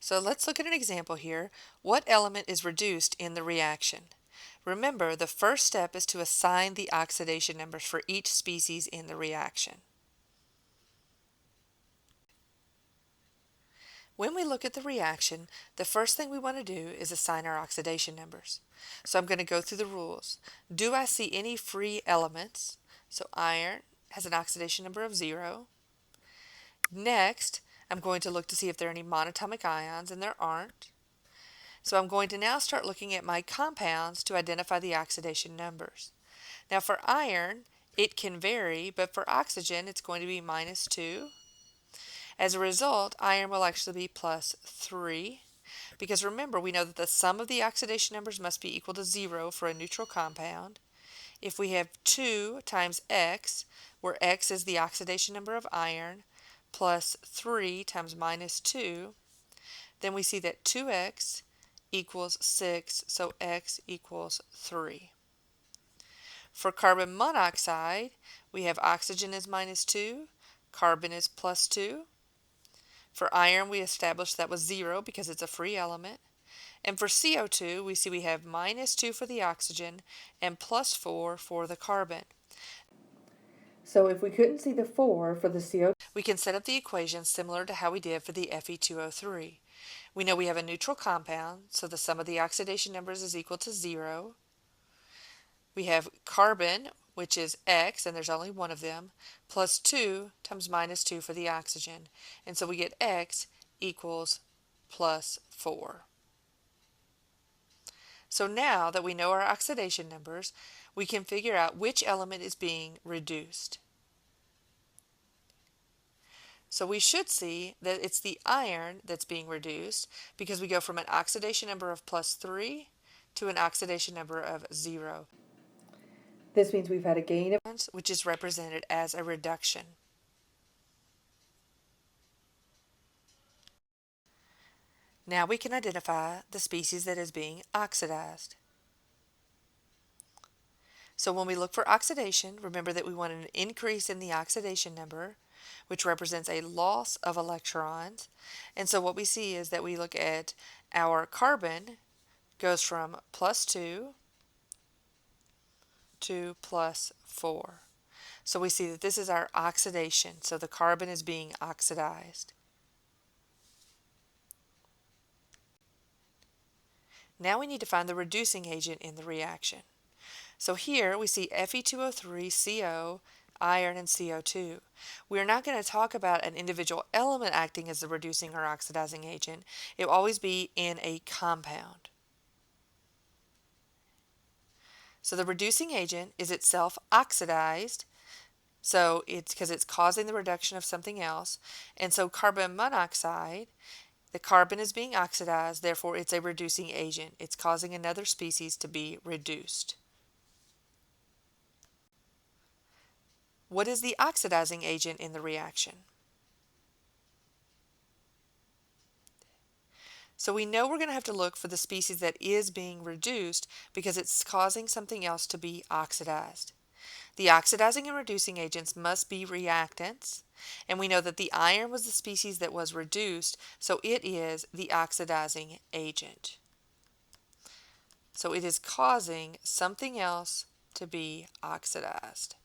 So let's look at an example here. What element is reduced in the reaction? Remember, the first step is to assign the oxidation numbers for each species in the reaction. When we look at the reaction, the first thing we want to do is assign our oxidation numbers. So I'm going to go through the rules. Do I see any free elements? So iron has an oxidation number of 0. Next, I'm going to look to see if there are any monatomic ions, and there aren't. So I'm going to now start looking at my compounds to identify the oxidation numbers. Now for iron, it can vary, but for oxygen, it's going to be -2. As a result, iron will actually be +3, because remember, we know that the sum of the oxidation numbers must be equal to 0 for a neutral compound. If we have 2 times X, where X is the oxidation number of iron, plus 3 times -2, then we see that 2X equals 6, so X equals 3. For carbon monoxide, we have oxygen is -2, carbon is +2. For iron, we established that was 0 because it's a free element. And for CO2, we see we have -2 for the oxygen and +4 for the carbon. So if we couldn't see the 4 for the CO2, we can set up the equation similar to how we did for the Fe2O3. We know we have a neutral compound, so the sum of the oxidation numbers is equal to 0. We have carbon, which is X, and there's only one of them, plus 2 times -2 for the oxygen. And so we get X equals +4. So now that we know our oxidation numbers, we can figure out which element is being reduced. So we should see that it's the iron that's being reduced because we go from an oxidation number of +3 to an oxidation number of 0. this means we've had a gain of, Which is represented as a reduction. Now we can identify the species that is being oxidized. So when we look for oxidation, remember that we want an increase in the oxidation number, which represents a loss of electrons. And so what we see is that we look at our carbon goes from +2 to +4. So we see that this is our oxidation. So the carbon is being oxidized. Now we need to find the reducing agent in the reaction. So here we see Fe2O3, CO, iron, and CO2. We are not going to talk about an individual element acting as the reducing or oxidizing agent. It will always be in a compound. So the reducing agent is itself oxidized, so it's because it's causing the reduction of something else. And so carbon monoxide, the carbon is being oxidized, therefore it's a reducing agent. It's causing another species to be reduced. What is the oxidizing agent in the reaction? So we know we're going to have to look for the species that is being reduced because it's causing something else to be oxidized. The oxidizing and reducing agents must be reactants, and we know that the iron was the species that was reduced, so it is the oxidizing agent. So it is causing something else to be oxidized.